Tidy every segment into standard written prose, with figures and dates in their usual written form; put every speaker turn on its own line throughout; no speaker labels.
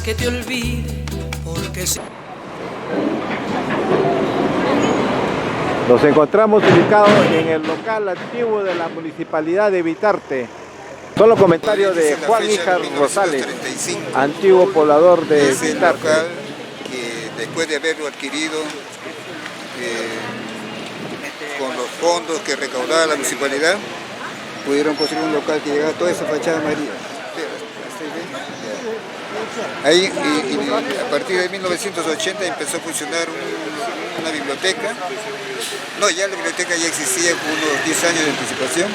que te olvide, porque si...
Nos encontramos ubicados en el local antiguo de la Municipalidad de Vitarte. Son los comentarios de Juan Híjar Rosales, antiguo poblador de
es el
Vitarte.
local que después de haberlo adquirido con los fondos que recaudaba la municipalidad, pudieron construir un local que llegaba a toda esa fachada amarilla. Ahí, a partir de 1980 empezó a funcionar una biblioteca. No, ya la biblioteca ya existía con unos 10 años de anticipación.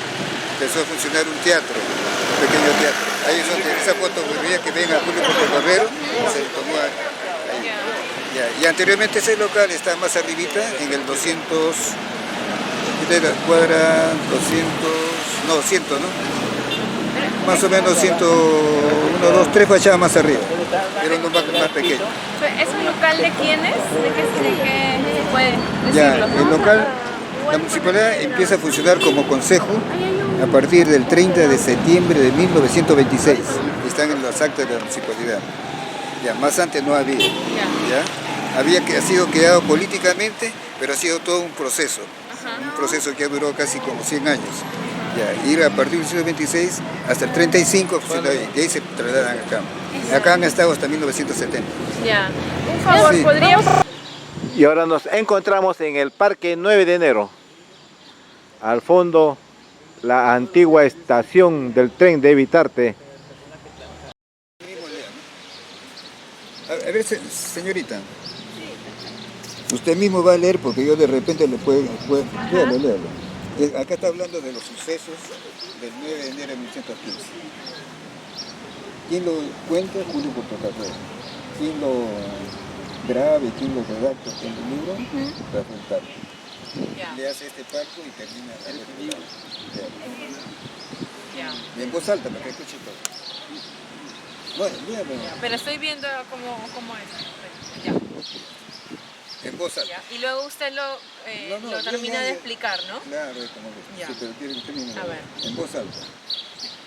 Empezó a funcionar un teatro, un pequeño teatro. Ahí es donde esa fotografía que ven a Julio Portocarrero se tomó ahí. Ya, y anteriormente ese local está más arribita, en el 200, de la cuadra 200, no, 100, ¿no? Más o menos 100, 1, 2, 3 fachadas más arriba. Era uno más pequeño.
¿Es un local de quiénes? ¿De qué se puede decirlo?
Ya, el local, la municipalidad empieza a funcionar como consejo a partir del 30 de septiembre de 1926. Están en las actas de la municipalidad. Ya, más antes no había. Ya. Ha sido creado políticamente, pero ha sido todo un proceso. Un proceso que ha durado casi como 100 años. Ya, ir a partir del siglo XXVI hasta el 35, y ahí se trasladan acá. Acá han estado hasta 1970.
Ya. Un favor,
sí.
¿podríamos...?
Y ahora nos encontramos en el Parque 9 de Enero. Al fondo, la antigua estación del tren de Vitarte.
A ver, señorita. Usted mismo va a leer porque yo de repente le puedo... Léalo. Acá está hablando de los sucesos del 9 de enero de 1915. ¿Quién lo cuenta? Julio Portocarrero. ¿Quién lo graba y quién lo redacta en el libro? Rafael Tapia. Le hace este pacto y termina el libro. Y en voz alta para que escuche todo. Bueno, léalo.
Pero estoy viendo cómo es. Ya.
En voz alta.
Y luego usted lo termina de explicar, ¿no?
Claro, es como que sí, pero quiere que termine.
A ver.
En voz alta.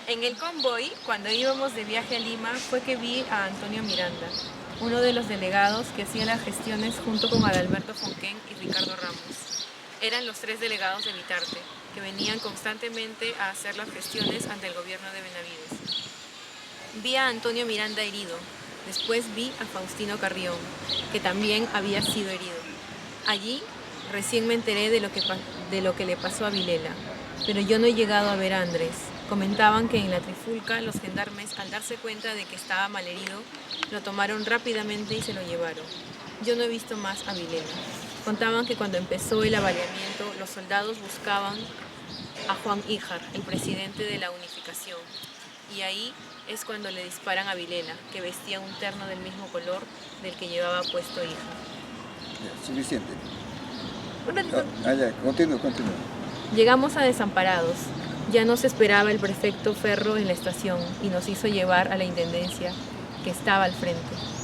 En el convoy, cuando íbamos de viaje a Lima, fue que vi a Antonio Miranda, uno de los delegados que hacía las gestiones junto con Adalberto Fonquén y Ricardo Ramos. Eran los 3 delegados de Vitarte, que venían constantemente a hacer las gestiones ante el gobierno de Benavides. Vi a Antonio Miranda herido. Después vi a Faustino Carrión, que también había sido herido. Allí recién me enteré de lo que le pasó a Vilela, pero yo no he llegado a ver a Andrés. Comentaban que en la trifulca los gendarmes, al darse cuenta de que estaba malherido, lo tomaron rápidamente y se lo llevaron. Yo no he visto más a Vilela. Contaban que cuando empezó el avaliamiento, los soldados buscaban a Juan Híjar, el presidente de la unificación, y ahí es cuando le disparan a Vilela, que vestía un terno del mismo color del que llevaba puesto Híjar.
Ya, suficiente. Ya, continúa.
Llegamos a Desamparados. Ya nos esperaba el prefecto Ferro en la estación y nos hizo llevar a la intendencia, que estaba al frente,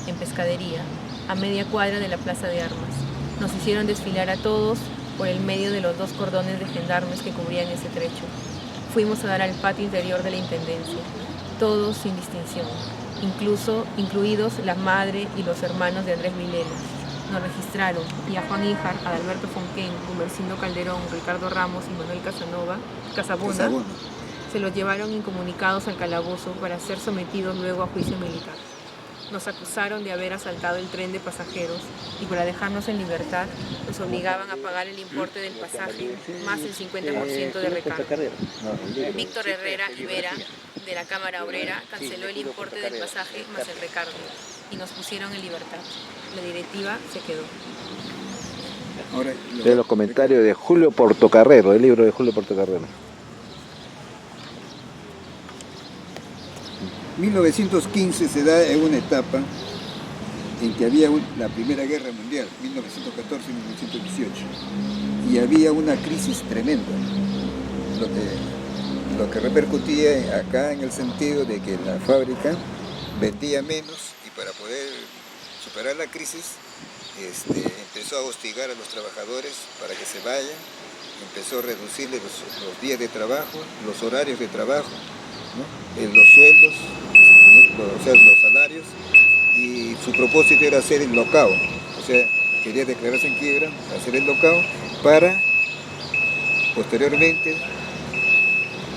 en Pescadería, a media cuadra de la Plaza de Armas. Nos hicieron desfilar a todos por el medio de los 2 cordones de gendarmes que cubrían ese trecho. Fuimos a dar al patio interior de la intendencia, todos sin distinción, incluidos la madre y los hermanos de Andrés Vilela. Nos registraron y a Juan Híjar, a Adalberto Fonquén, Gumersindo Calderón, Ricardo Ramos y Manuel Casabona se los llevaron incomunicados al calabozo para ser sometidos luego a juicio militar. Nos acusaron de haber asaltado el tren de pasajeros y para dejarnos en libertad nos obligaban a pagar el importe del pasaje más el 50% de recargo. Víctor Herrera Ibera, de la Cámara Obrera, canceló el importe del pasaje más el recargo y nos pusieron en libertad. La directiva se quedó.
De los comentarios de Julio Portocarrero, el libro de Julio Portocarrero.
1915 se da en una etapa en que había la Primera Guerra Mundial, 1914-1918, y había una crisis tremenda, lo que repercutía acá en el sentido de que la fábrica vendía menos y para poder superar la crisis empezó a hostigar a los trabajadores para que se vayan, empezó a reducirles los días de trabajo, los horarios de trabajo, ¿no? Los sueldos, o sea, los salarios, y y su propósito era hacer el locao, o sea, quería declararse en quiebra, hacer el locao para posteriormente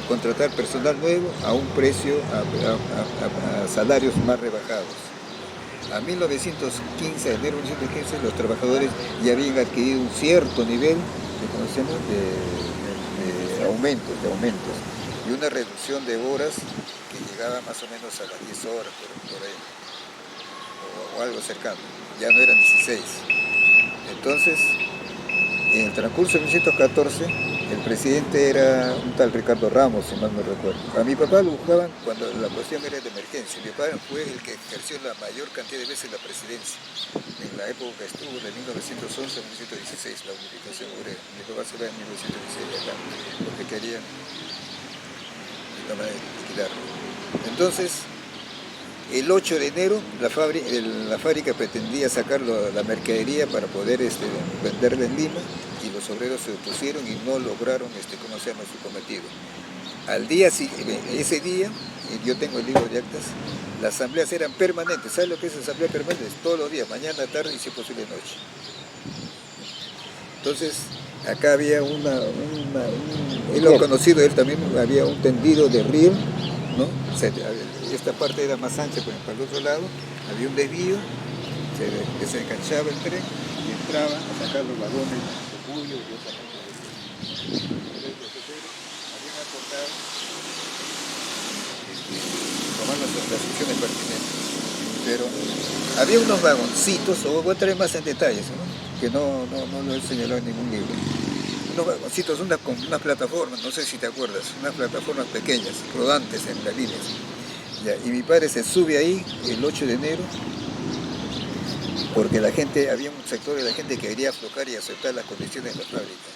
contratar personal nuevo a un precio, a salarios más rebajados. A 1915, de enero de 1915, los trabajadores ya habían adquirido un cierto nivel de aumentos y una reducción de horas que llegaba más o menos a las 10 horas por ahí, o algo cercano, ya no eran 16. Entonces, en el transcurso de 1914, el presidente era un tal Ricardo Ramos, si mal no recuerdo. A mi papá lo buscaban cuando la cuestión era de emergencia. Mi papá fue el que ejerció la mayor cantidad de veces la presidencia. En la época que estuvo, de 1911 a 1916, la unificación obrera. Mi papá se va en 1916 acá, porque querían liquidarlo. Entonces, el 8 de enero la fábrica pretendía sacar la mercadería para poder venderla en Lima, y los obreros se opusieron y no lograron su cometido. Al día siguiente, ese día, yo tengo el libro de actas, las asambleas eran permanentes. ¿Sabes lo que es asamblea permanente? Todos los días, mañana, tarde y si es posible noche. Entonces, acá había él lo ha conocido, él también, había un tendido de riel, ¿no? Esta parte era más ancha, pero para el otro lado había un desvío, se desenganchaba el tren y entraba a sacar los vagones de Julio y otra gente. Habían acordado tomar las acciones pertinentes, pero había unos vagoncitos, o voy a traer más en detalles, ¿no? Que no lo he señalado en ningún libro. Unos vagoncitos, unas plataformas, no sé si te acuerdas, unas plataformas pequeñas, rodantes en las líneas. Y mi padre se sube ahí el 8 de enero porque había un sector de la gente que quería aflojar y aceptar las condiciones de la fábrica.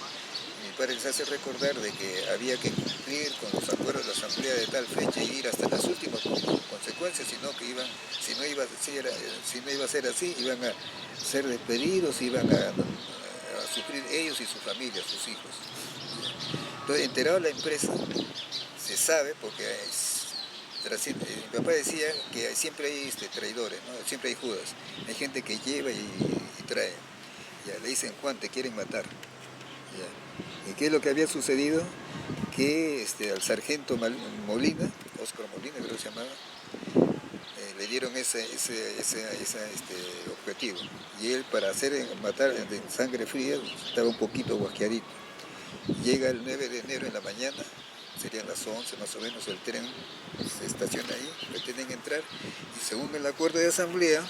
Mi padre les hace recordar de que había que cumplir con los acuerdos de la asamblea de tal fecha y ir hasta las últimas consecuencias, si no iba a ser así, iban a ser despedidos, iban a sufrir ellos y su familia, sus hijos. Entonces, enterado la empresa, se sabe porque mi papá decía que siempre hay traidores, ¿no? Siempre hay Judas, hay gente que lleva y trae. Ya, le dicen, Juan, te quieren matar. Ya. ¿Y qué es lo que había sucedido? Que al sargento Molina, Óscar Molina creo que se llamaba, le dieron ese objetivo. Y él, para matar de sangre fría, estaba un poquito guasqueadito. Llega el 9 de enero en la mañana, serían las 11 más o menos, el tren se estaciona ahí, pretenden entrar, y según el acuerdo de asamblea,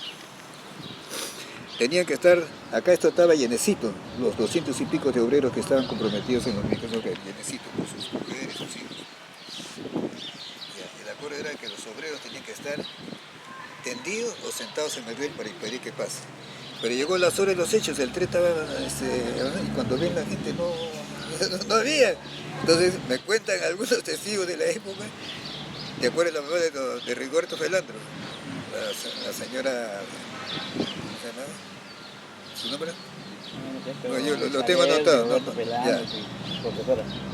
tenían que estar, acá esto estaba llenecito, los 200 y pico de obreros que estaban comprometidos en los micros, llenecito, con sus mujeres, sus hijos. Ya, el acuerdo era que los obreros tenían que estar tendidos o sentados en el riel para impedir que pase. Pero llegó las horas de los hechos, el tren estaba, y cuando ven la gente no había. Entonces me cuentan algunos testigos de la época. ¿Te acuerdas la mamá de Rigoberto Felandro? La señora, ¿cómo se llama? ¿Su nombre? No, yo lo tengo anotado. ¿No? Ya.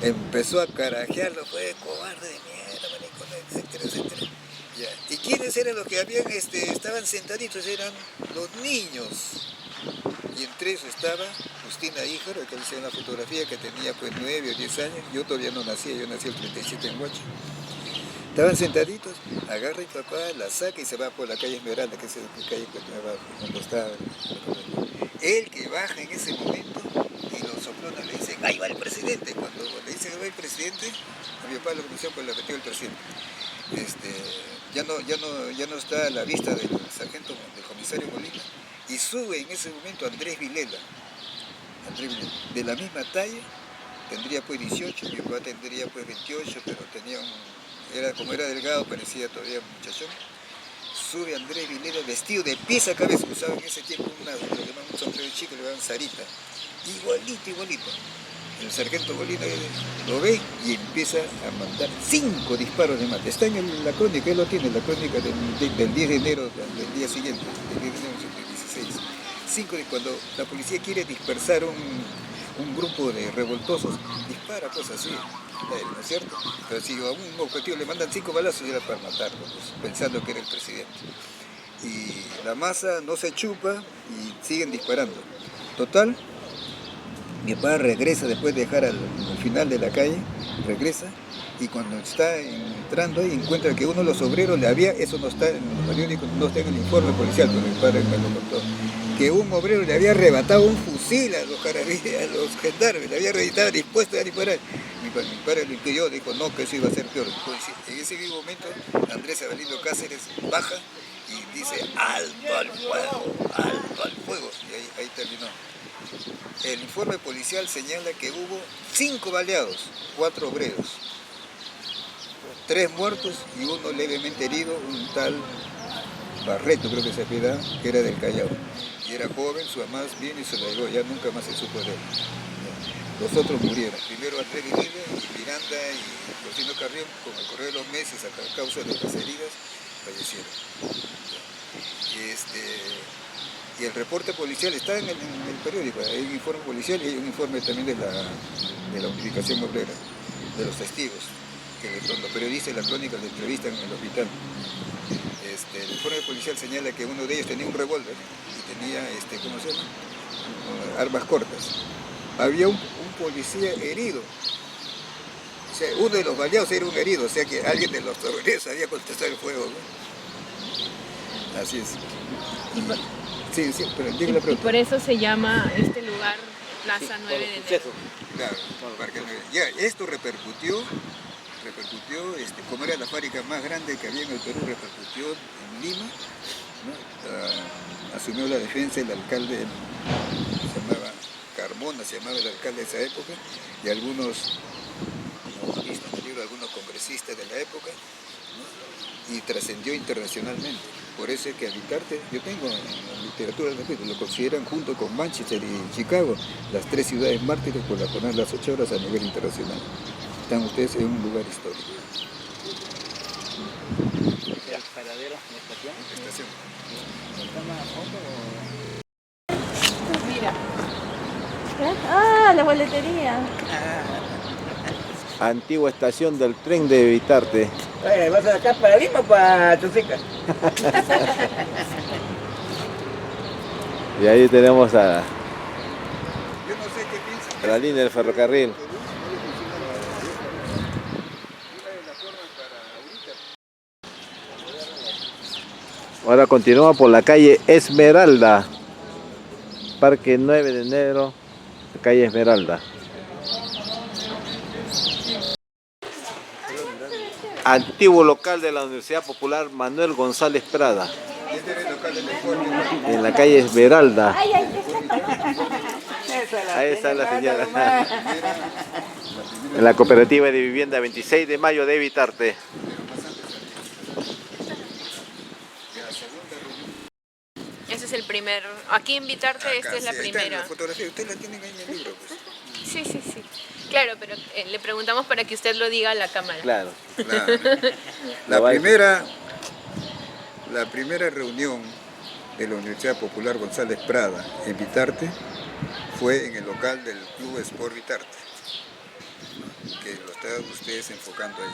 Empezó a carajearlo, fue cobarde de mierda, maricón, etcétera, etcétera. Ya. ¿Y quiénes eran los que estaban sentaditos? Eran los niños. Y entre eso estaba Justina Híjaro, que hice una fotografía que tenía 9 o 10 años. Yo todavía no nacía, yo nací el 37 en Huacho. Estaban sentaditos, agarra y papá, la saca y se va por la calle Esmeralda, que es la calle que abajo, donde está. Él que baja en ese momento y los soplones le dicen, ahí va el presidente. Cuando le dicen, ahí va el presidente, a mi papá lo conoció por el apellido del presidente. Ya no está a la vista del comisario Molina. Y sube en ese momento Andrés Vilela, de la misma talla, tendría pues 18, mi papá tendría pues 28, pero como era delgado, parecía todavía un muchachón. Sube Andrés Vilela vestido de pies a cabeza, usaban en ese tiempo un sombrero chico, le llamaban Sarita, igualito. El sargento Molina lo ve y empieza a mandar 5 disparos de mate. Está en la crónica, él lo tiene, la crónica del 10 de enero del día siguiente, del 10 de enero del 16. 5 cuando la policía quiere dispersar un grupo de revoltosos, dispara cosas así, ¿no es cierto? Pero si a un objetivo le mandan 5 balazos, era para matarlo, pues, pensando que era el presidente. y la masa no se chupa y siguen disparando. Total, mi papá regresa después de dejar al final de la calle, regresa, y cuando está entrando ahí encuentra que uno de los obreros le había, eso no está en los periódicos, no está en el informe policial, pero mi padre me lo contó, que un obrero le había arrebatado un fusil a los carabineros, a los gendarmes, le había arrebatado dispuesto a disparar. Mi padre lo impidió, dijo no, que eso iba a ser peor. Pues, en ese mismo momento Andrés Abelindo Cáceres baja y dice alto al fuego, alto al fuego, y ahí terminó. El informe policial señala que hubo 5 baleados, 4 obreros, 3 muertos y uno levemente herido, un tal Barreto, creo que se apellidaba, que era del Callao. Y era joven, su mamá vino y se la llevó, ya nunca más se supo de él. Los otros murieron. Primero Andrés Guinilla y Miranda y Rocino Carrión, con el correr de los meses, a causa de las heridas, fallecieron. Y el reporte policial está en el periódico, hay un informe policial y hay un informe también de la Unificación Obrera, de los testigos, que los periodistas de la crónica le entrevistan en el hospital. El informe policial señala que uno de ellos tenía un revólver y tenía, ¿cómo se llama? Armas cortas. Había un policía herido. O sea, uno de los baleados era un herido, o sea que alguien de los obreros había contestado el fuego, ¿no? Así es. Sí, pero digo la pregunta.
Y por eso se llama este lugar Plaza 9 de Enero.
Claro, ya, esto repercutió, como era la fábrica más grande que había en el Perú, repercutió en Lima, ¿no? Asumió la defensa el alcalde, se llamaba Carmona, se llamaba el alcalde de esa época, y algunos congresistas de la época, ¿no? Y trascendió internacionalmente. Por eso es que Vitarte, yo tengo en la literatura al respecto, lo consideran junto con Manchester y Chicago las 3 ciudades mártires por la jornada de las 8 horas a nivel internacional. Están ustedes en un lugar histórico.
¿El paradero de estación?
Estación.
Mira.
Ah, la boletería.
Antigua estación del tren de Vitarte.
Oye, ¿vas a sacar para Lima o para Chusica?
Y ahí tenemos a
Yo no sé qué piensan.
la línea del ferrocarril. Ahora continúa por la calle Esmeralda, Parque 9 de Enero, calle Esmeralda. Antiguo local de la Universidad Popular Manuel González Prada, en la calle Esmeralda. Ahí está la señora. En la cooperativa de vivienda 26 de mayo de Vitarte.
Ese es el primer. Aquí en Vitarte, esta es la primera.
La fotografía, ustedes la tienen ahí en el libro, pues.
Sí. Claro, pero le preguntamos para que usted lo diga a la cámara.
Claro.
La primera reunión de la Universidad Popular González Prada en Vitarte fue en el local del Club Sport Vitarte, que lo están ustedes enfocando ahí.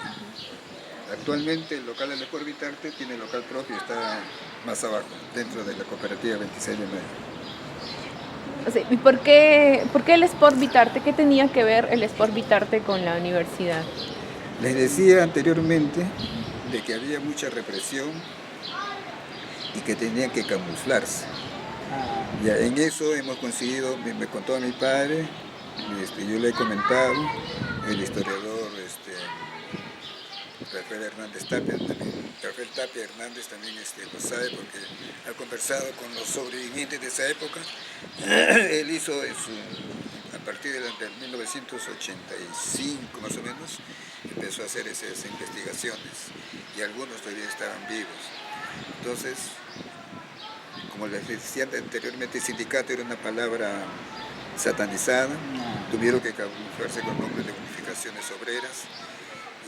Actualmente el local del Sport Vitarte tiene local propio y está más abajo, dentro de la cooperativa 26 de mayo.
O sea, ¿y por qué el Sport Vitarte? ¿Qué tenía que ver el Sport Vitarte con la universidad?
Les decía anteriormente de que había mucha represión y que tenían que camuflarse. Ya, en eso hemos conseguido, me contó a mi padre, yo le he comentado, el historiador Rafael Hernández Tapia, Rafael Tapia Hernández también lo sabe porque ha conversado con los sobrevivientes de esa época. Él hizo a partir del 1985 más o menos, empezó a hacer esas investigaciones y algunos todavía estaban vivos. Entonces, como les decía anteriormente, sindicato era una palabra satanizada, tuvieron que camuflarse con nombres de unificaciones obreras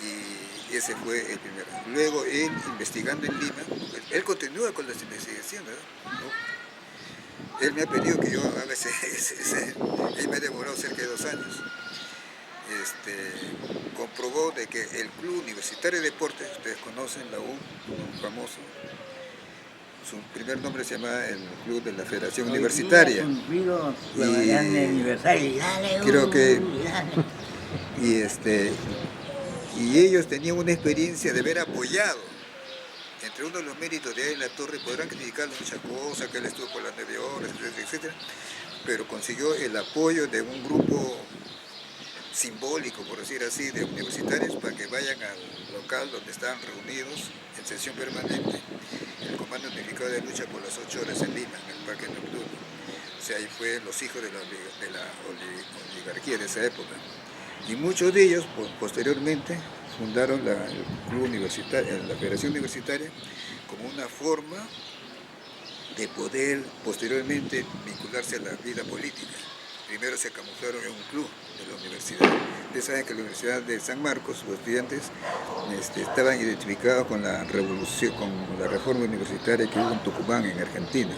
y ese fue el primero. Luego él, investigando en Lima, él continúa con las investigaciones, ¿no? Él me ha pedido que yo a veces, él me ha demorado cerca de 2 años, comprobó de que el Club Universitario de Deportes, ustedes conocen la U, famoso, su primer nombre se llamaba el Club de la Federación Universitaria. Creo que y ellos tenían una experiencia de haber apoyado. Entre uno de los méritos de La Torre, podrán criticarle muchas cosas, que él estuvo por las 9 horas, etcétera, etcétera, pero consiguió el apoyo de un grupo simbólico, por decir así, de universitarios para que vayan al local donde estaban reunidos en sesión permanente el Comando Unificado de Lucha por las 8 horas en Lima, en el Parque Nocturno. O sea, ahí fue los hijos de la oligarquía de esa época. Y muchos de ellos, posteriormente, fundaron el Club Universitario, la Federación Universitaria, como una forma de poder posteriormente vincularse a la vida política. Primero se camuflaron en un club de la universidad. Ustedes saben que la Universidad de San Marcos, los estudiantes estaban identificados con la revolución, con la reforma universitaria que hubo en Tucumán, en Argentina.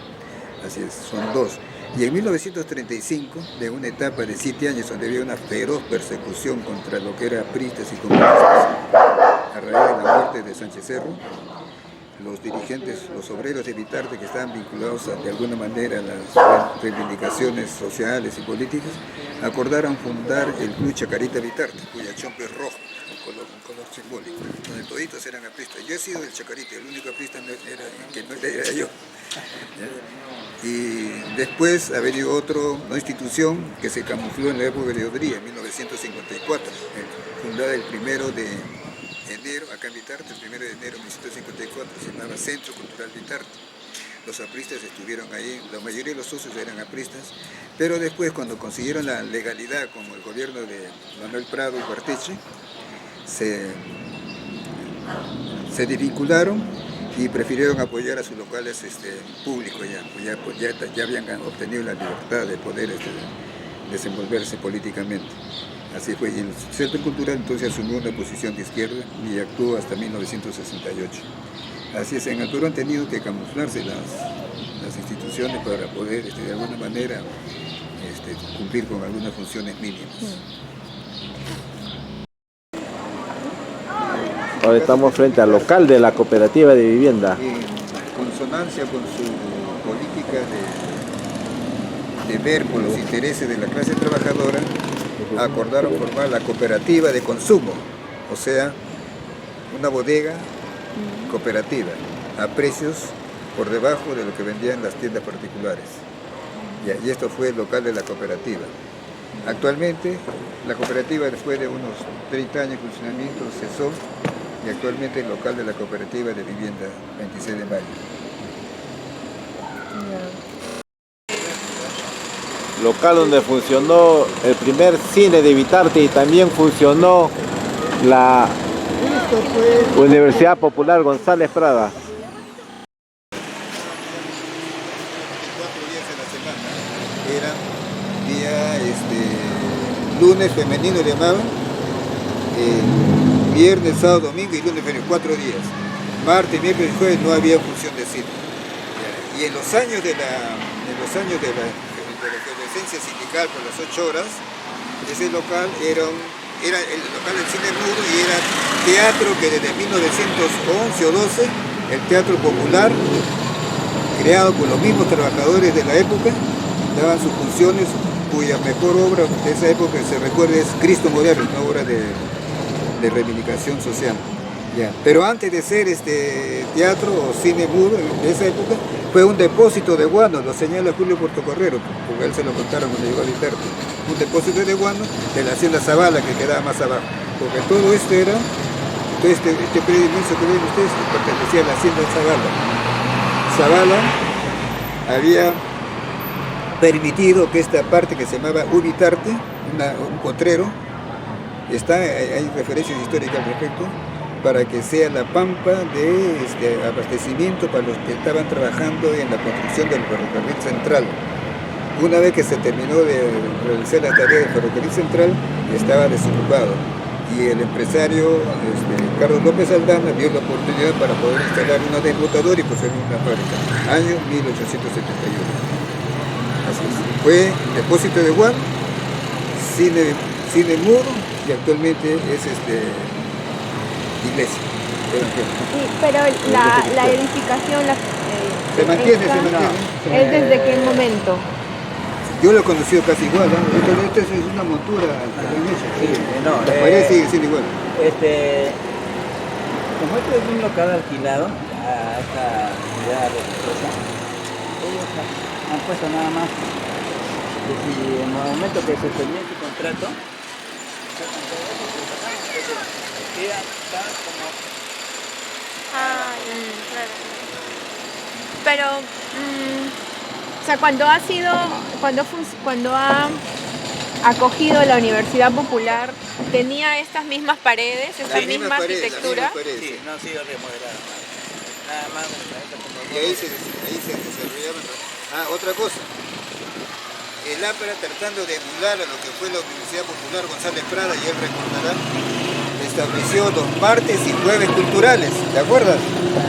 Así es, son dos. Y en 1935, de una etapa de 7 años donde había una feroz persecución contra lo que era apristas y comunistas, a raíz de la muerte de Sánchez Cerro, los dirigentes, los obreros de Vitarte que estaban vinculados de alguna manera a las reivindicaciones sociales y políticas, acordaron fundar el Club Chacarita Vitarte, cuya chompa es rojo, un color simbólico, donde toditos eran apristas. Yo he sido del Chacarita, el único aprista que no era yo. Y después ha venido una institución que se camufló en la época de Odría, en 1954, fundada el 1 de enero, acá en Vitarte, el 1 de enero de 1954, se llamaba Centro Cultural Vitarte. Los apristas estuvieron ahí, la mayoría de los socios eran apristas, pero después cuando consiguieron la legalidad, como el gobierno de Manuel Prado y Barteche, se desvincularon y prefirieron apoyar a sus locales públicos ya habían obtenido la libertad de poder desenvolverse políticamente. Así fue, y el Centro Cultural entonces asumió una posición de izquierda y actuó hasta 1968. Así es, en el Perú han tenido que camuflarse las instituciones para poder de alguna manera cumplir con algunas funciones mínimas.
Ahora estamos frente al local de la cooperativa de vivienda.
En consonancia con su política de ver por los intereses de la clase trabajadora, acordaron formar la cooperativa de consumo, o sea, una bodega cooperativa a precios por debajo de lo que vendían las tiendas particulares. Y esto fue el local de la cooperativa. Actualmente, la cooperativa, después de unos 30 años de funcionamiento, cesó y actualmente el local de la cooperativa de vivienda 26 de mayo.
Local donde funcionó el primer cine de Vitarte y también funcionó la Universidad Popular González Prada.
4 días a la semana. Era día lunes femenino le llamaban, viernes, sábado, domingo y lunes femenino, 4 días. Martes, miércoles y jueves no había función de cine. Y en los años de la efervescencia sindical por las 8 horas, ese local era el local del cine mudo y era teatro que desde 1911 o 12, el teatro popular, creado por los mismos trabajadores de la época, daban sus funciones, cuya mejor obra de esa época se recuerda es Cristo Moderno, una obra de reivindicación social. Ya. Pero antes de ser teatro o cine mudo de esa época, fue un depósito de guano, lo señala Julio Portocarrero, porque él se lo contaron cuando llegó a Vitarte. Un depósito de guano de la hacienda Zavala, que quedaba más abajo. Porque todo esto era, este predio inmenso que ven ustedes, pertenecía a la hacienda Zavala. Zavala había permitido que esta parte que se llamaba Ubitarte, un potrero, hay referencias históricas al respecto, para que sea la pampa de abastecimiento para los que estaban trabajando en la construcción del ferrocarril central. Una vez que se terminó de realizar la tarea del ferrocarril central, estaba desocupado y el empresario Carlos López Aldana vio la oportunidad para poder instalar una desbotadora y construir una fábrica, año 1871. Así es. Fue depósito de guano, cine mudo y actualmente es iglesia.
Sí, pero la edificación,
Se mantiene, se
esta-
mantiene.
¿Es desde qué momento?
Yo lo he conocido casi igual, ¿no? Esta es una montura que le han hecho.
Sí, no,
La pared sigue siendo igual.
Como este es un local alquilado a esta unidad religiosa, ellos han puesto nada más que si en el momento que se termine su contrato, queda como
Claro.
Pero, o sea, cuando ha acogido la Universidad Popular, ¿tenía estas mismas paredes, esta misma arquitectura?
sí, no ha sido remodelado. Nada más.
Y ahí se desarrollaban. Otra cosa. El APRA, tratando de emular a lo que fue la Universidad Popular González Prada, y él recordará, estableció los martes y jueves culturales, ¿te acuerdas?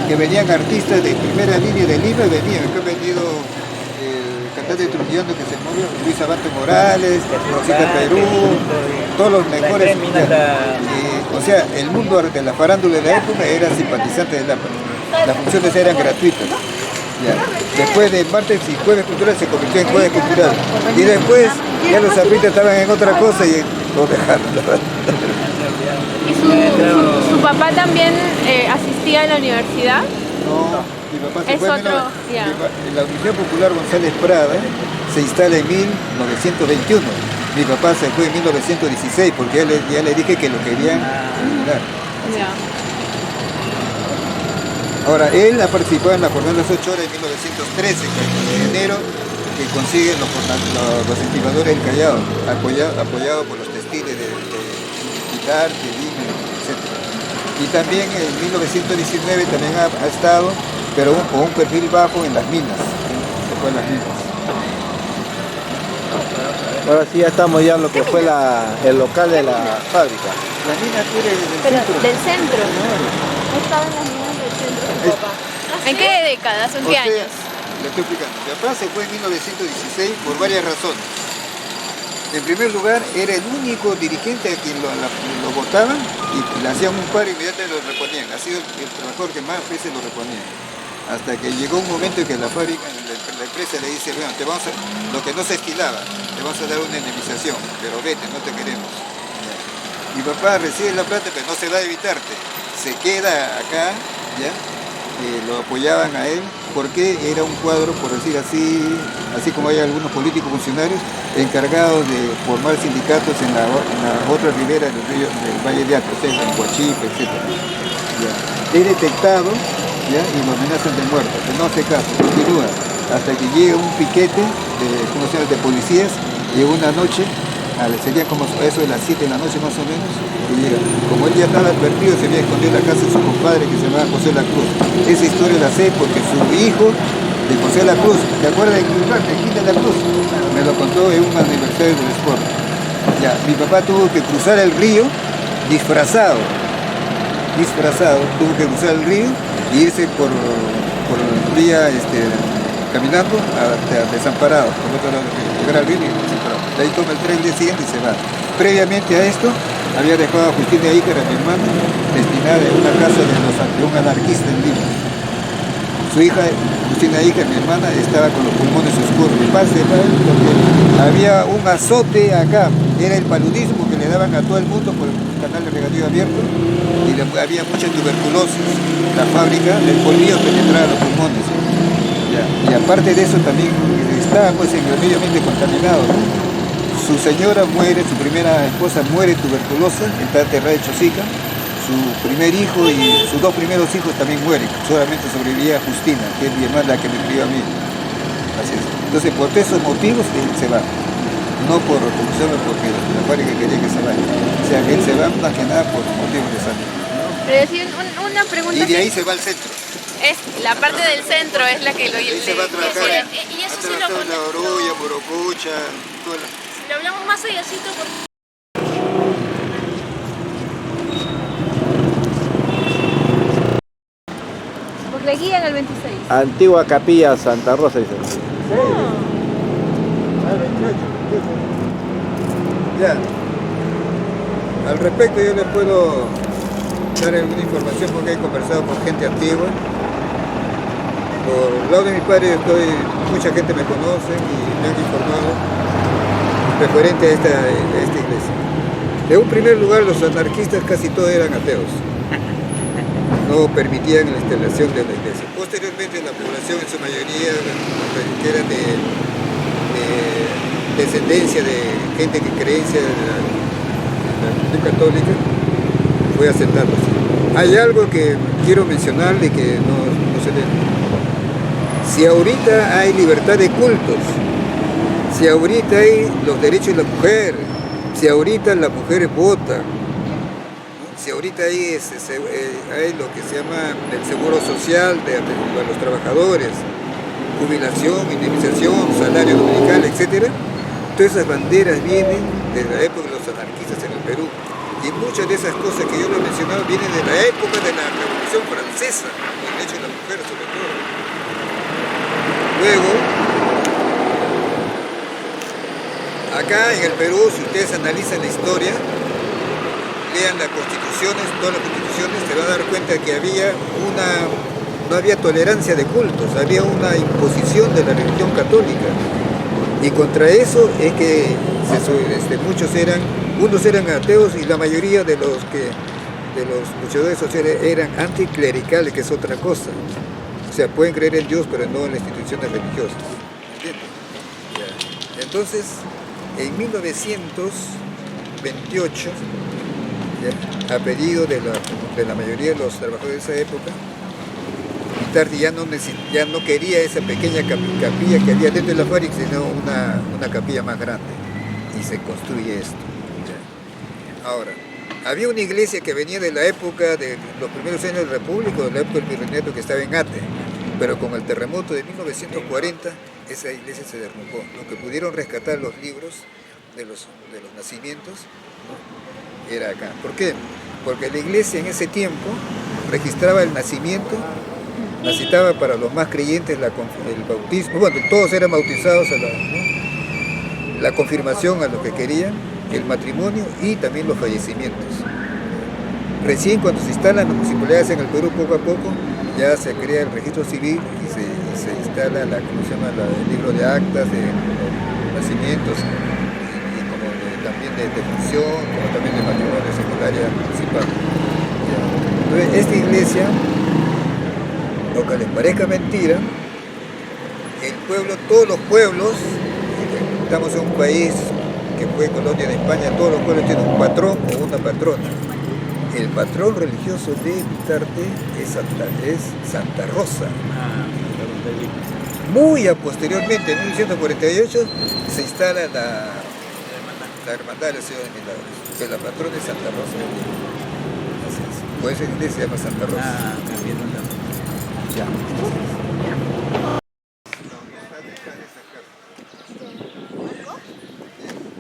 Que venían artistas de primera línea de Lima, venían, acá ha venido el cantante trujillano que se murió, Luis Abante Morales, Rosita Perú, todos los mejores. O sea, el mundo de la farándula de la época era simpatizante del APRA. Las funciones eran gratuitas. Ya. Después de martes y jueves culturales se convirtió en jueves cultural. Y después ya los artistas estaban en otra cosa y lo dejaron.
¿Y su papá también asistía a la universidad?
No, mi papá se
Es
fue
otro, ya.
La Universidad Popular González Prada se instala en 1921. Mi papá se fue en 1916 porque ya le dije que lo querían dar.
Ya.
Ahora, él ha participado en la jornada de las 8 horas de 1913, en enero, que consiguen los estibadores del Callao, apoyado por los textiles de Quitarte, Lima, etc. Y también en 1919 también ha estado, pero con un perfil bajo en las minas, se fue a las minas.
Ahora sí ya estamos ya en lo que fue el local de la fábrica.
Las minas tú eres del
Pero
centro.
del centro.
Estaba en las minas del centro de papá.
¿En qué décadas? ¿En
O
qué
sea,
años?
le estoy explicando. Mi papá se fue en 1916 por varias razones. En primer lugar, era el único dirigente a quien lo votaban y le hacían un paro e inmediatamente lo reponían. Ha sido el trabajador que más veces lo reponían. Hasta que llegó un momento en que la fábrica, la empresa le dice, bueno, lo que no se estilaba, te vamos a dar una indemnización, pero vete, no te queremos. Mi papá recibe la plata, pero no se va a Evitarte. Se queda acá, ¿ya? Lo apoyaban a él porque era un cuadro, por decir así como hay algunos políticos funcionarios encargados de formar sindicatos en la otra ribera del río, del Valle de Acre, en Huachipe, etc. ¿Ya? Es detectado, ¿ya? Y lo amenazan de muerte, que no hace caso, continúa hasta que llega un piquete de policías y una noche, sería como eso de las 7 de la noche más o menos, y llega. Como él ya estaba advertido, se había escondido en la casa de su compadre que se llamaba José La Cruz. Esa historia la sé porque su hijo de José La Cruz, ¿te acuerdas de Gil de La Cruz? Me lo contó en un aniversario del Sport. Ya, mi papá tuvo que cruzar el río disfrazado, tuvo que cruzar el río y irse por vía caminando hasta Desamparado, por otro lado del río, llegar al río y Desamparado. De ahí toma el tren del día siguiente y se va. Previamente a esto, había dejado a Justina Ícar, a mi hermano, destinada en una casa de un anarquista en Lima. Su hija, Justina Ícar, mi hermana, estaba con los pulmones oscuros. De paz, porque había un azote acá, era el paludismo que le daban a todo el mundo por el canal de regadío abierto, y había mucha tuberculosis. La fábrica del polvillo penetraba los pulmones. Ya. Y aparte de eso también estaba pues irremediablemente contaminado, ¿no? Su señora muere, su primera esposa muere tuberculosa, está enterrada en Chosica. Su primer hijo y sus dos primeros hijos también mueren. Solamente sobrevivía Justina, que es mi hermana, la que me crió a mí. Así es. Entonces, por esos motivos, él se va. No por solo porque la fábrica quería que se vaya. O sea, él se va más que nada por motivos de salud.
Pero decir, una pregunta.
Y de ahí se va al centro.
Es la parte del centro es la que lo
Ahí se va a trabajar.
Y eso
a
sí
trabajar en La Oroya, Borocucha, toda la...
lo hablamos más allácito porque...
Porque le guían al 26.
Antigua Capilla Santa Rosa, dice.
Ya. Al respecto yo les puedo dar alguna información porque he conversado con gente antigua. Por el lado de mi padre mucha gente me conoce y me han informado referente a esta iglesia. En un primer lugar, los anarquistas casi todos eran ateos. No permitían la instalación de la iglesia. Posteriormente, la población en su mayoría, que era de descendencia de gente que creencia en la religión católica, fue aceptándose. Hay algo que quiero mencionarle que no se debe. Si ahorita hay libertad de cultos, si ahorita hay los derechos de la mujer, si ahorita las mujeres votan, si ahorita hay lo que se llama el seguro social para los trabajadores, jubilación, indemnización, salario dominical, etc. Todas esas banderas vienen desde la época de los anarquistas en el Perú. Y muchas de esas cosas que yo le he mencionado vienen de la época de la Revolución Francesa, el derecho de la mujer sobre todo. Luego, acá en el Perú, si ustedes analizan la historia, lean las constituciones, todas las constituciones, se van a dar cuenta que no había tolerancia de cultos, había una imposición de la religión católica. Y contra eso es que unos eran ateos y la mayoría de los luchadores sociales eran anticlericales, que es otra cosa. O sea, pueden creer en Dios, pero no en las instituciones religiosas. ¿Entiendes? Entonces, en 1928, a pedido de la mayoría de los trabajadores de esa época, Vitarti ya no quería esa pequeña capilla que había dentro de la fábrica, sino una capilla más grande. Y se construye esto. Ahora, había una iglesia que venía de la época de los primeros años de la República, de la época del virreinato, que estaba en Ate, pero con el terremoto de 1940, esa iglesia se derrumbó. Lo que pudieron rescatar los libros de los nacimientos, ¿no?, era acá. ¿Por qué? Porque la iglesia en ese tiempo registraba el nacimiento, necesitaba para los más creyentes el bautismo, bueno, todos eran bautizados, ¿no?, la confirmación a lo que querían, el matrimonio y también los fallecimientos. Recién cuando se instalan las municipalidades en el Perú, poco a poco, ya se crea el registro civil y se instala el libro de actas, de nacimientos, y como también de defunción, como también de matrimonio secundaria municipal. Entonces, esta iglesia, aunque les parezca mentira, el pueblo, todos los pueblos, estamos en un país que fue colonia de España, todos los pueblos tienen un patrón o una patrona. El patrón religioso de Vitarte es Santa Rosa. Muy a posteriormente, en 1948, se instala la Hermandad de la Ciudad de Milagros, que la patrona es Santa Rosa. Así es. Por eso la iglesia se llama Santa Rosa. Ya.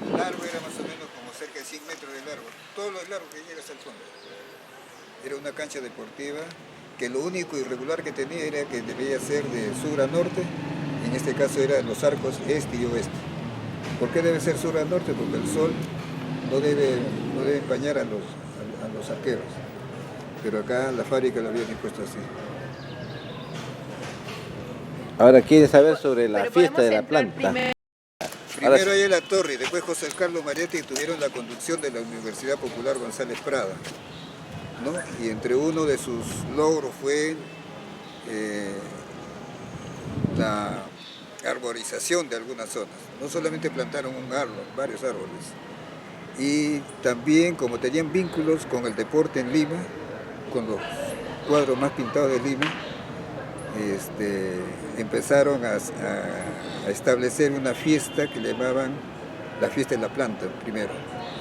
El largo era más o menos como cerca de 100 metros de largo, todo lo largo que llega hasta el fondo. Era una cancha deportiva que lo único irregular que tenía era que debía ser de sur a norte, en este caso eran los arcos este y oeste. ¿Por qué debe ser sur a norte? Porque el sol no debe empañar a los arqueros, pero acá la fábrica lo habían impuesto así.
Ahora quiere saber sobre la fiesta de la planta.
Primero hay la torre y después José Carlos Mariatti tuvieron la conducción de la Universidad Popular González Prada, ¿no? Y entre uno de sus logros fue la arborización de algunas zonas. No solamente plantaron un árbol, varios árboles. Y también, como tenían vínculos con el deporte en Lima, con los cuadros más pintados de Lima, empezaron a establecer una fiesta que le llamaban la fiesta de la planta, primero,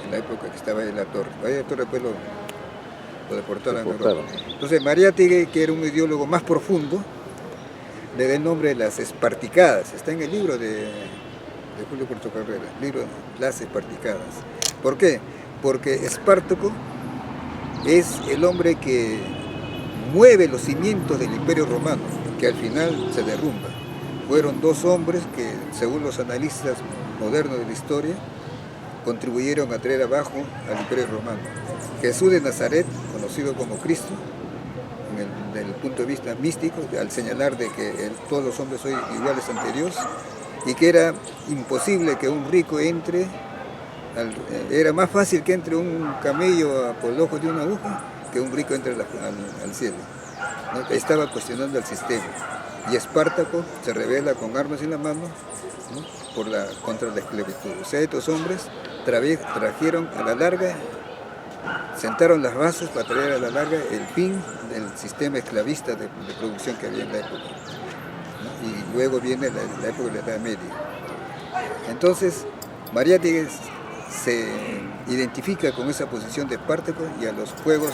en la época que estaba en la torre. Ahí la torre después lo deportaron. Entonces Mariatti, que era un ideólogo más profundo, le da el nombre de las Esparticadas. Está en el libro de Julio Portocarrera, el libro Las Esparticadas. ¿Por qué? Porque Espartaco es el hombre que mueve los cimientos del Imperio Romano, que al final se derrumba. Fueron dos hombres que, según los analistas modernos de la historia, contribuyeron a traer abajo al Imperio Romano. Jesús de Nazaret, conocido como Cristo, desde el punto de vista místico, al señalar de que todos los hombres son iguales ante Dios y que era imposible que un rico entre, era más fácil que entre un camello por el ojo de una aguja que un rico entre al cielo, ¿no? Estaba cuestionando el sistema y Espartaco se revela con armas en la mano, ¿no? Contra la esclavitud. O sea, estos hombres trajeron a la larga, sentaron las bases para traer a la larga el fin del sistema esclavista de producción que había en la época, ¿no? Y luego viene la época de la Edad Media. Entonces, Mariátegui se identifica con esa posición de Espartaco y a los juegos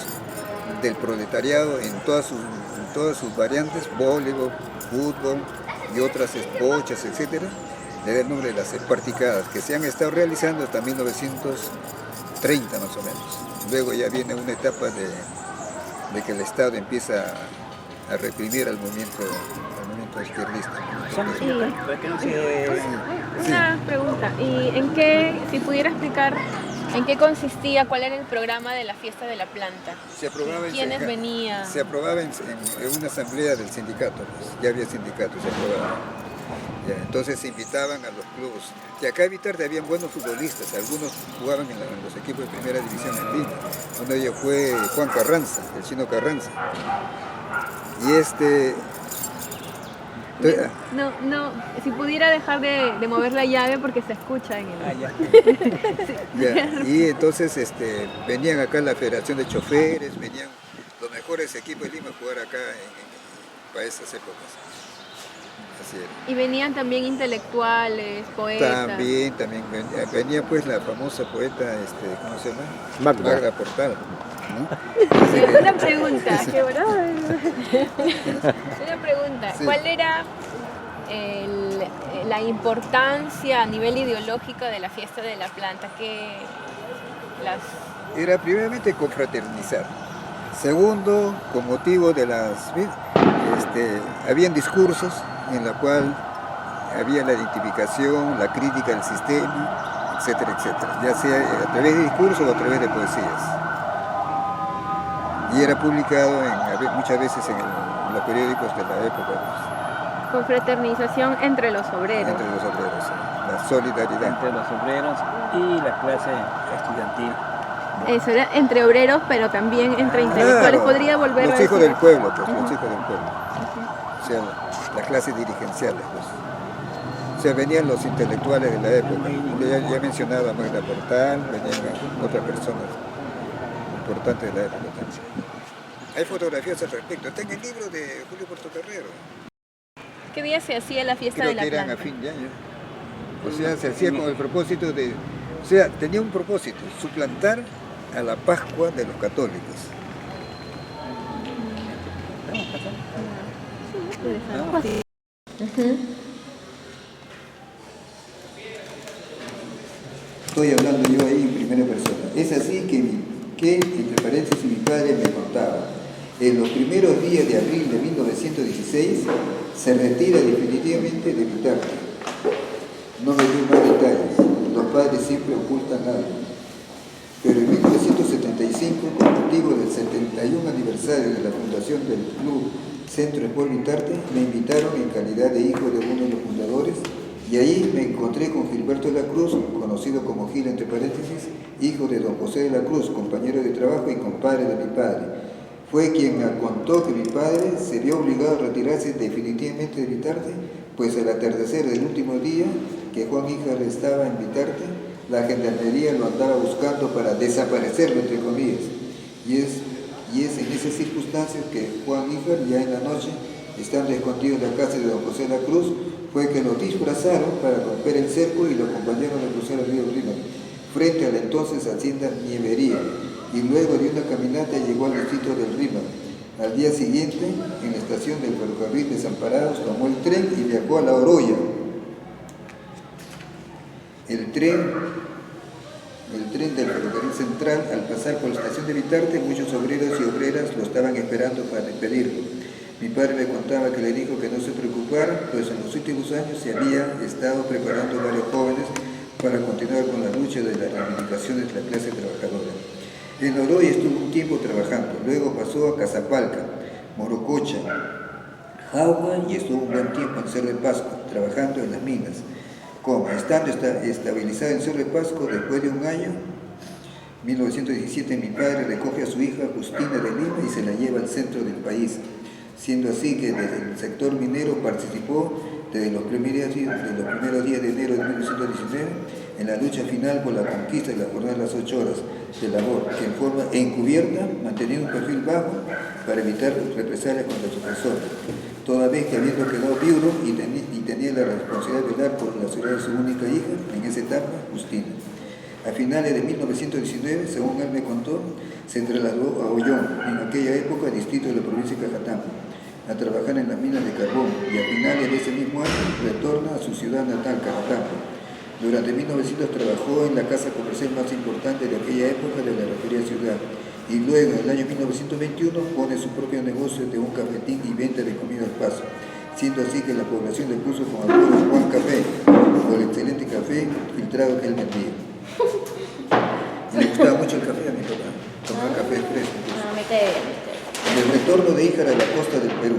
del proletariado en todas sus variantes, voleibol, fútbol y otras bochas, etcétera, le da el nombre de las esparticadas, que se han estado realizando hasta 1930 más o menos. Luego ya viene una etapa de que el Estado empieza a reprimir al movimiento izquierdista.
Una pregunta, ¿y si pudiera explicar en qué consistía, cuál era el programa de la fiesta de la planta?
Se aprobaba
¿Quiénes venían?
Se aprobaba en una asamblea del sindicato, pues, ya había sindicato, se aprobaba. Ya, entonces se invitaban a los clubes. Y acá en Vitarte habían buenos futbolistas, algunos jugaban en los equipos de primera división en Lima. Uno de ellos fue Juan Carranza, el chino Carranza. Y
No, si pudiera dejar de mover la llave porque se escucha en el...
Ya, y entonces venían acá la Federación de Choferes, venían los mejores equipos de Lima a jugar acá para esas épocas. Así era.
Y venían también intelectuales, poetas.
También venía pues la famosa poeta, ¿cómo se llama? Magda Portal, ¿no?
Una pregunta,
Sí.
Una pregunta,
Sí.
¿cuál era la importancia a nivel ideológico de la fiesta de la planta?
Era primeramente confraternizar. Segundo, con motivo de habían discursos en la cual había la identificación, la crítica del sistema, etcétera, etcétera, ya sea a través de discursos o a través de poesías. Y era publicado muchas veces en los periódicos de la época.
Confraternización entre los obreros.
Entre los obreros, la solidaridad.
Entre los obreros y la clase estudiantil.
Eso era entre obreros, pero también entre intelectuales.
Claro,
Podría volver
los
a
hijos
decir
del pueblo, pues, los hijos del pueblo. O sea, las clases dirigenciales, pues. O sea, venían los intelectuales de la época. Ya mencionaba a Magda Portal, venían otras personas importantes de la época también. Hay fotografías al respecto. Está en el libro de Julio Portocarrero.
¿Qué día se hacía la fiesta
Creo
de la
que eran
planta?
a fin de año. O sea, se hacía con el propósito de... O sea, tenía un propósito, suplantar a la Pascua de los católicos. Estoy hablando yo ahí en primera persona. Es así que entre paréntesis, mi padre me contaba. En los primeros días de abril de 1916 se retira definitivamente de Vitarte. No me dio más detalles. Los padres siempre ocultan algo. Pero en 1975, con motivo del 71 aniversario de la fundación del Club Centro Sport Vitarte, me invitaron en calidad de hijo de uno de los fundadores y ahí me encontré con Gilberto de la Cruz, conocido como Gil entre paréntesis, hijo de don José de la Cruz, compañero de trabajo y compadre de mi padre. Fue quien me contó que mi padre se vio obligado a retirarse definitivamente de Vitarte, pues al atardecer del último día que Juan Híjar estaba en Vitarte, la gendarmería lo andaba buscando para desaparecerlo, entre comillas. Y es en esas circunstancias que Juan Híjar, ya en la noche, estando escondido en la casa de don José de la Cruz, fue que lo disfrazaron para romper el cerco y lo acompañaron a cruzar el río Rímac, frente a la entonces hacienda Nievería, y luego de una caminata llegó al distrito del Rímac. Al día siguiente, en la estación del ferrocarril Desamparados, tomó el tren y viajó a La Oroya. El tren del ferrocarril central, al pasar por la estación de Vitarte, muchos obreros y obreras lo estaban esperando para despedirlo. Mi padre me contaba que le dijo que no se preocupara, pues en los últimos años se había estado preparando varios jóvenes para continuar con la lucha de las reivindicaciones de la clase trabajadora. En Oroya estuvo un tiempo trabajando, luego pasó a Casapalca, Morococha, Jauja y estuvo un buen tiempo en Cerro de Pasco, trabajando en las minas. Estando estabilizado en Cerro de Pasco, después de un año, 1917, mi padre recoge a su hija Justina de Lima y se la lleva al centro del país, siendo así que desde el sector minero participó desde los primeros días de enero de 1919 en la lucha final por la conquista de la jornada de las 8 horas de labor, que en forma encubierta mantenía un perfil bajo para evitar represalias contra su persona, toda vez que habiendo quedado viudo y tenía la responsabilidad de velar por la seguridad de su única hija, en esa etapa, Justina. A finales de 1919, según él me contó, se trasladó a Ollón, en aquella época distrito de la provincia de Cajatambo, a trabajar en las minas de carbón, y a finales de ese mismo año retorna a su ciudad natal, Cajatambo. Durante 1900 trabajó en la casa comercial más importante de aquella época de la referida ciudad, y luego, en el año 1921, pone su propio negocio de un cafetín y venta de comida al paso, siendo así que la población le puso como apodo Juan Café, por el excelente café filtrado que él vendía. Le gustaba mucho el café a mi papá, tomaba café expreso.
No, me cae bien.
El retorno de Híjar a la costa del Perú.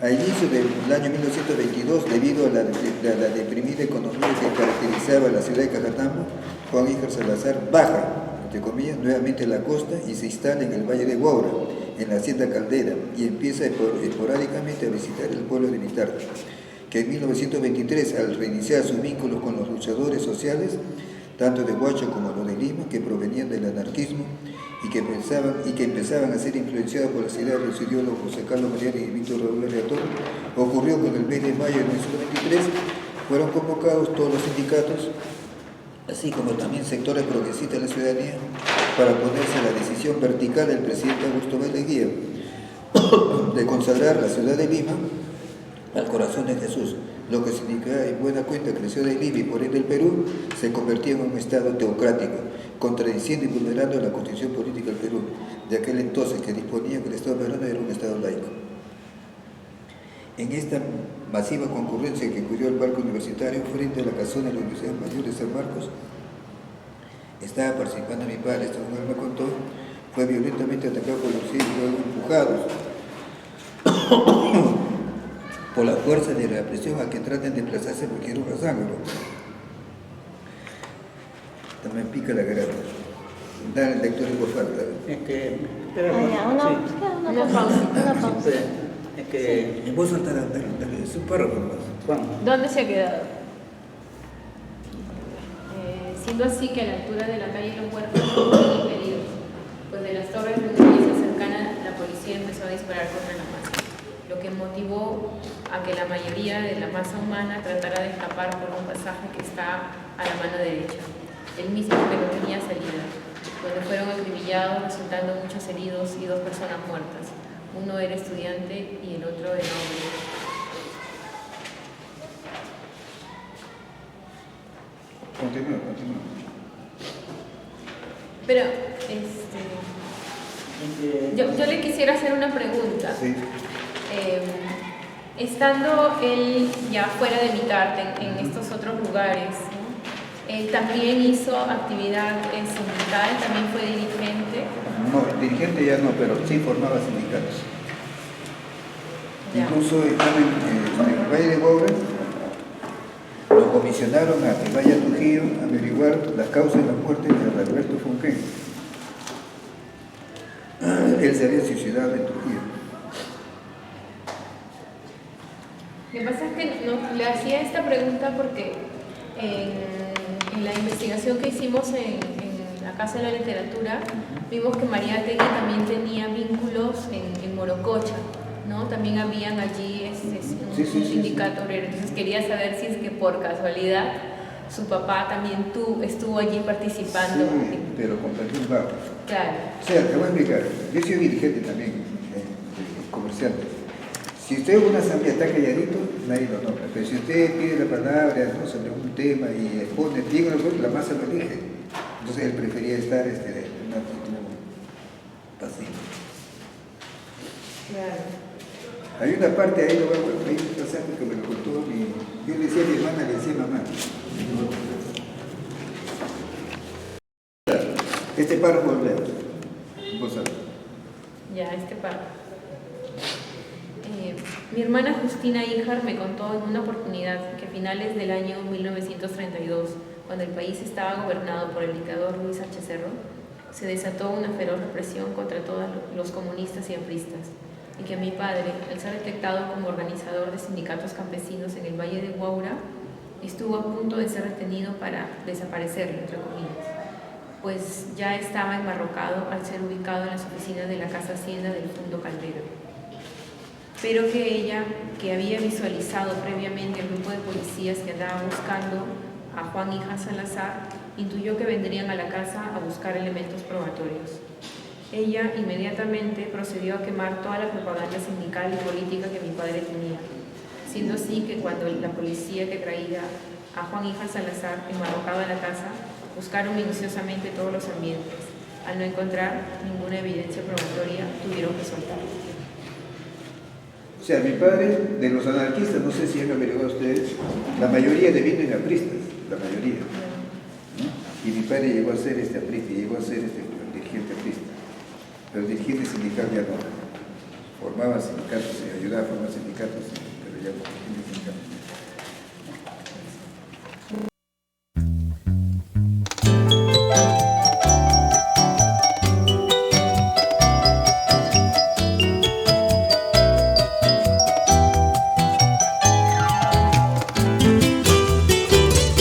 A inicio del año 1922, debido a la deprimida economía que caracterizaba la ciudad de Cajatambo, Juan Híjar Salazar baja, entre comillas, nuevamente a la costa y se instala en el Valle de Huaura, en la hacienda Caldera, y empieza esporádicamente a visitar el pueblo de Vitarte, que en 1923, al reiniciar sus vínculos con los luchadores sociales, tanto de Huacho como los de Lima, que provenían del anarquismo y que empezaban a ser influenciados por las ideas de los ideólogos José Carlos Mariani y Víctor Raúl Aleator, ocurrió con el mes de mayo de 1923, fueron convocados todos los sindicatos, así como también sectores progresistas de la ciudadanía, para oponerse a la decisión vertical del presidente Augusto Vélez Guía de consagrar la ciudad de Lima al corazón de Jesús, lo que significa en buena cuenta que la ciudad de Lima y por ende el Perú se convertía en un estado teocrático, contradiciendo y vulnerando la constitución política del Perú de aquel entonces, que disponía que el estado peruano era un estado laico. En esta masiva concurrencia que cubrió el parque universitario frente a la casona de la Universidad Mayor de San Marcos, estaba participando mi padre, esto como él me contó, fue violentamente atacado por los civiles y luego empujados por la fuerza de la represión a que tratan de desplazarse por quirófano sangre. También pica la garganta. Dale lectura por falta.
Es que...
Una pausa.
Es que...
En voz alta, dale, es un párrafo más.
Juan,
¿Dónde se ha quedado? Siendo así que a la altura de la calle Los Huertos fueron impedidos, pues de las torres de una iglesia cercana la policía empezó a disparar contra la masa, lo que motivó a que la mayoría de la masa humana tratara de escapar por un pasaje que está a la mano derecha, el mismo que no tenía salida, donde fueron acribillados, resultando muchos heridos y 2 personas muertas. Uno era estudiante y el otro era hombre.
Continúa.
Pero, yo le quisiera hacer una pregunta.
Sí.
Estando él ya fuera de Vitarte, en estos otros lugares, ¿no? Él también hizo actividad sindical, también fue dirigente.
No, dirigente ya no, pero sí formaba sindicatos.
Ya.
Incluso estaba en el Valle de Huaura, lo comisionaron a que vaya a Trujillo a averiguar las causas de la muerte de Alberto Funquén. Él se había suicidado en Trujillo.
Lo que pasa es que le hacía esta pregunta porque en la investigación que hicimos en la Casa de la Literatura, vimos que Mariátegui también tenía vínculos en Morococha, ¿no? También habían allí un sindicato obrero. Entonces quería saber si es que por casualidad su papá también estuvo allí participando.
Sí, pero con perfil bajo.
Claro.
O sea, te voy a explicar. Yo soy dirigente también, comerciante. Si usted en una asamblea está calladito, nadie lo nota. Pero si usted pide la palabra, ¿no?, sobre un tema y expone, digo, la masa lo elige. Entonces él prefería estar en una actitud pasiva.
Claro.
Hay una parte ahí, hay un pasaje que me lo contó, yo le decía a mi hermana, le decía mamá. Este párrafo, en voz alta.
Ya, este párrafo. Mi hermana Justina Híjar me contó en una oportunidad que a finales del año 1932, cuando el país estaba gobernado por el dictador Luis H. Cerro, se desató una feroz represión contra todos los comunistas y apristas, y que mi padre, al ser detectado como organizador de sindicatos campesinos en el Valle de Huaura, estuvo a punto de ser retenido para desaparecerlo, entre comillas, pues ya estaba enmarrocado al ser ubicado en las oficinas de la Casa Hacienda del Fundo Caldera. Pero que ella, que había visualizado previamente el grupo de policías que andaba buscando a Juan Híjar Salazar, intuyó que vendrían a la casa a buscar elementos probatorios. Ella inmediatamente procedió a quemar toda la propaganda sindical y política que mi padre tenía, siendo así que cuando la policía que traía a Juan Híjar Salazar enmarrocado en la casa, buscaron minuciosamente todos los ambientes. Al no encontrar ninguna evidencia probatoria, tuvieron que soltarlo.
O sea, mi padre, de los anarquistas, no sé si han averiguado ustedes, la mayoría devienen apristas, la mayoría. ¿No? Y mi padre llegó a ser aprista, llegó a ser dirigente aprista. Pero dirigente sindical ya no. Formaba sindicatos, ayudaba a formar sindicatos, pero ya no dirigente sindical.